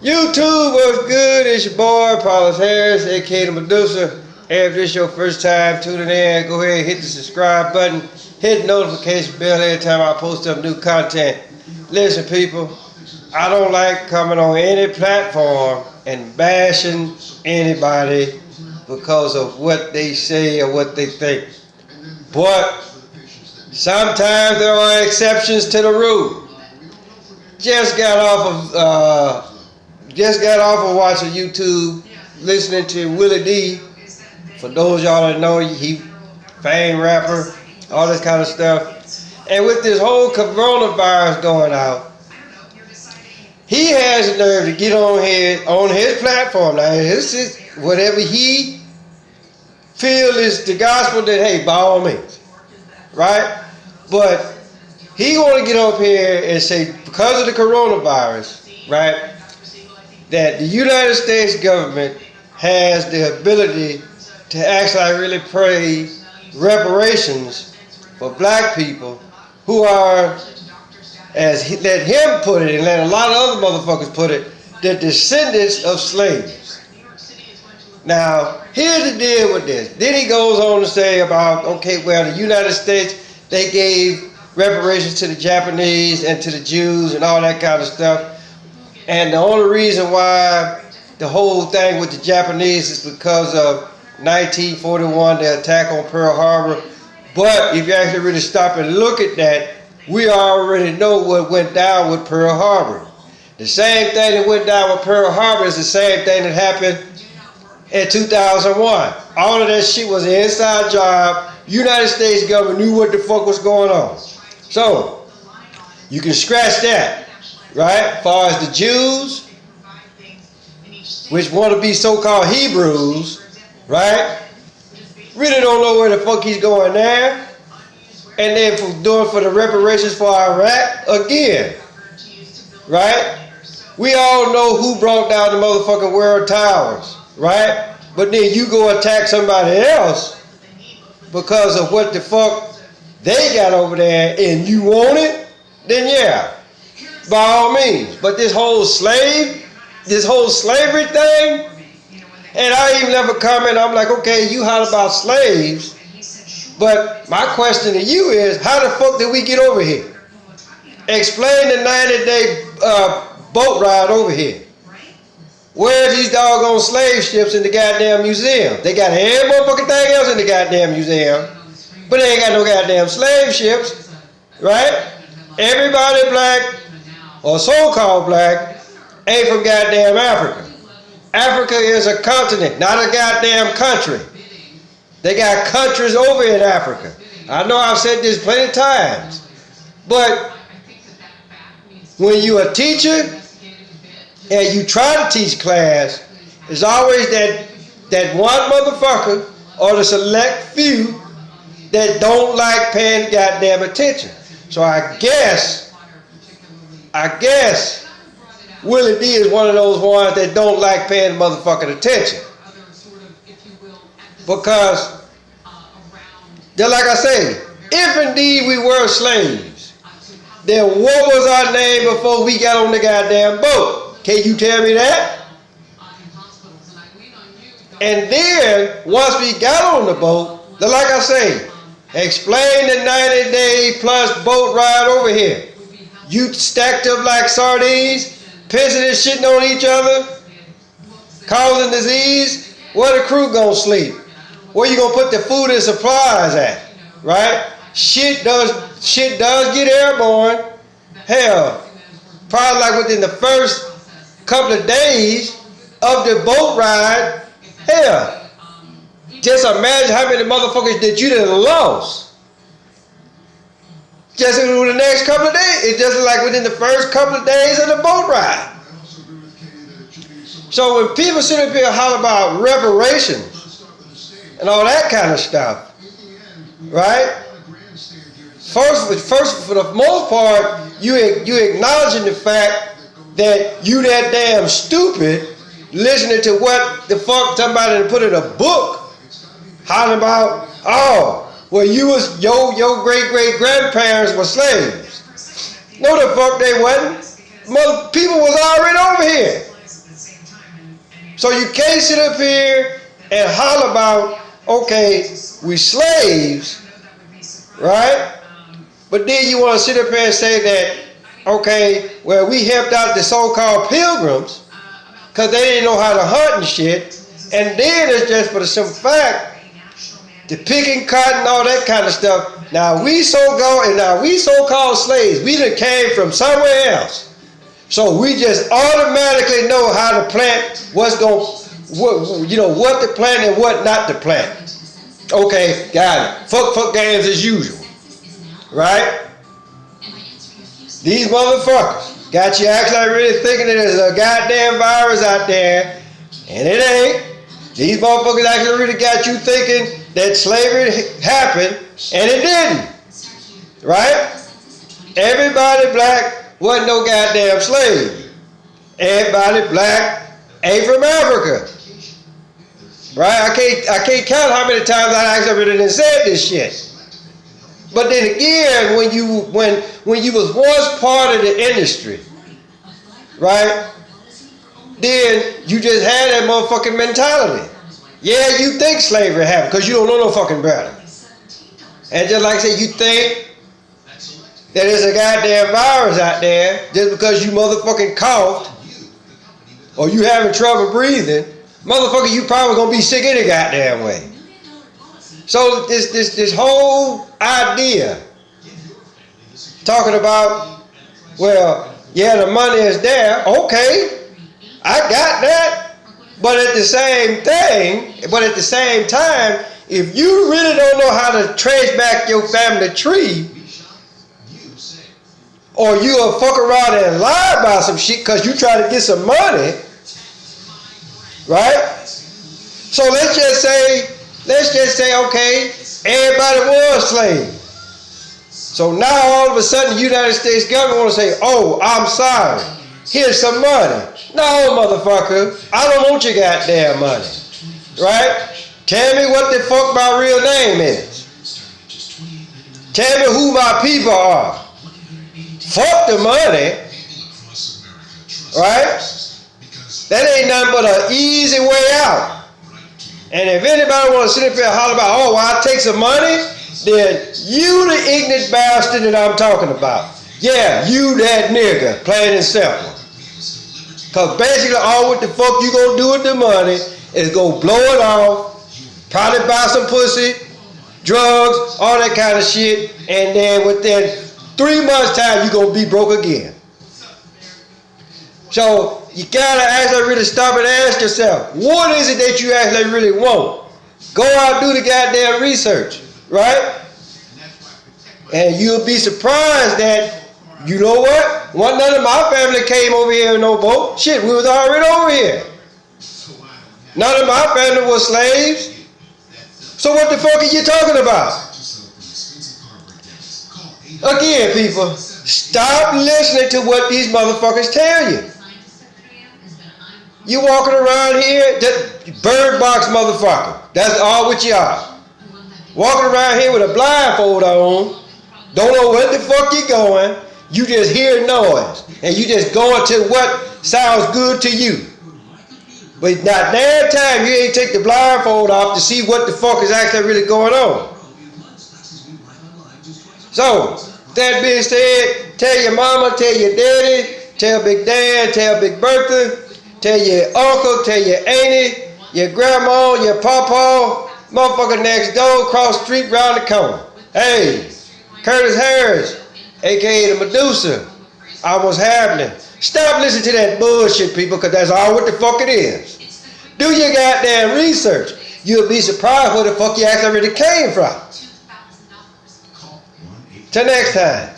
YouTube, what's good? It's your boy, Paulus Harris, aka the Medusa. If this is your first time tuning in, go ahead and hit the subscribe button, hit the notification bell every time I post up new content. Listen, people, I don't like coming on any platform and bashing anybody because of what they say or what they think. But sometimes there are exceptions to the rule. Just got off of watching YouTube, listening to Willie D. For those y'all that know, he fame rapper, all this kind of stuff. And with this whole coronavirus going out, he has the nerve to get on here on his platform. Now, this is whatever he feel is the gospel, that hey, by all means, right? But he want to get up here and say, because of the coronavirus, right, that the United States government has the ability to actually really pay reparations for black people who are, as he let him put it, and let a lot of other motherfuckers put it, the descendants of slaves. Now, here's the deal with this. Then he goes on to say about, okay, well, the United States, they gave reparations to the Japanese and to the Jews and all that kind of stuff. And the only reason why the whole thing with the Japanese is because of 1941, the attack on Pearl Harbor. But if you actually really stop and look at that, we already know what went down with Pearl Harbor. The same thing that went down with Pearl Harbor is the same thing that happened in 2001. All of that shit was an inside job. United States government knew what the fuck was going on. So, you can scratch that, right? As far as the Jews, which want to be so-called Hebrews, right? Really don't know where the fuck he's going there. And then for the reparations for Iraq, again, right? We all know who brought down the motherfucking World Towers, right? But then you go attack somebody else because of what the fuck they got over there and you want it, then yeah, by all means. But this whole slavery thing, and I even left a comment, I'm like, okay, you holler about slaves, but my question to you is, how the fuck did we get over here? Explain the 90-day boat ride over here. Where's these doggone slave ships in the goddamn museum? They got every motherfucking thing else in the goddamn museum, but they ain't got no goddamn slave ships, right? Everybody black, or so-called black, ain't from goddamn Africa. Africa is a continent, not a goddamn country. They got countries over in Africa. I know I've said this plenty of times, but when you're a teacher and you try to teach class, there's always that one motherfucker or the select few that don't like paying goddamn attention. So I guess Willie D is one of those ones that don't like paying motherfucking attention. Because, just like I say, if indeed we were slaves, then what was our name before we got on the goddamn boat? Can you tell me that? And then, once we got on the boat, like I say, explain the 90-day plus boat ride over here. You stacked up like sardines, pissing and shitting on each other, causing disease. Where the crew gonna sleep? Where you gonna put the food and supplies at? Right? Shit does get airborne. Hell, probably like within the first couple of days of the boat ride. Hell, just imagine how many motherfuckers that you done lost. Just in the next couple of days. It's just like within the first couple of days of the boat ride. So when people sit up here and holler about reparations and all that kind of stuff, right? First, for the most part, you acknowledging the fact that you that damn stupid listening to what the fuck somebody put in a book hollering about, oh, well, your great-great-grandparents were slaves. No, the fuck they wasn't. People was already over here. So you can't sit up here and holler about, okay, we slaves, right? But then you want to sit up here and say that, okay, well, we helped out the so-called pilgrims because they didn't know how to hunt and shit. And then it's just for the simple fact, the picking cotton, all that kind of stuff. Now we so-called slaves, we done came from somewhere else. So we just automatically know how to plant, what to plant and what not to plant. Okay, got it. Fuck games as usual. Right? These motherfuckers got you actually really thinking that there's a goddamn virus out there, and it ain't. These motherfuckers actually really got you thinking that slavery happened, and it didn't. Right? Everybody black wasn't no goddamn slave. Everybody black ain't from Africa. Right? I can't count how many times I actually really said this shit. But then again, when you was once part of the industry, right? Then you just had that motherfucking mentality. Yeah, you think slavery happened because you don't know no fucking better. And just like I said, you think that there's a goddamn virus out there just because you motherfucking coughed or you having trouble breathing, motherfucker, you probably gonna be sick any goddamn way. So this whole idea talking about, well, yeah, the money is there. Okay, I got that. But at the same time, if you really don't know how to trace back your family tree, or you'll fuck around and lie about some shit because you try to get some money, right? So let's just say, okay, everybody was slaves. So now all of a sudden the United States government want to say, oh, I'm sorry, here's some money. No, motherfucker, I don't want your goddamn money, right? Tell me what the fuck my real name is. Tell me who my people are. Fuck the money, right? That ain't nothing but an easy way out. And if anybody want to sit up here and holler about, oh, well, I take some money, then you the ignorant bastard that I'm talking about. Yeah, you that nigga, plain and simple. Because basically all what the fuck you gonna do with the money is go blow it off, probably buy some pussy, drugs, all that kind of shit, and then within 3 months time you gonna be broke again. So you gotta actually really stop and ask yourself, what is it that you actually really want? Go out and do the goddamn research, right? And you'll be surprised that, you know what? None of my family came over here in no boat. Shit, we was already over here. None of my family was slaves. So what the fuck are you talking about? Again, people, stop listening to what these motherfuckers tell you. You walking around here, just bird box motherfucker. That's all what you are. Walking around here with a blindfold on, don't know where the fuck you're going. You just hear noise, and you just going to what sounds good to you. But not damn time you ain't take the blindfold off to see what the fuck is actually really going on. So, that being said, tell your mama, tell your daddy, tell Big Dan, tell Big Bertha, tell your uncle, tell your auntie, your grandma, your pawpaw, motherfucker next door, cross the street, round the corner. Hey, Curtis Harris, a.k.a. the Medusa, I was happening. Stop listening to that bullshit, people, because that's all what the fuck it is. Do your goddamn research. You'll be surprised where the fuck you actually really came from. Till next time.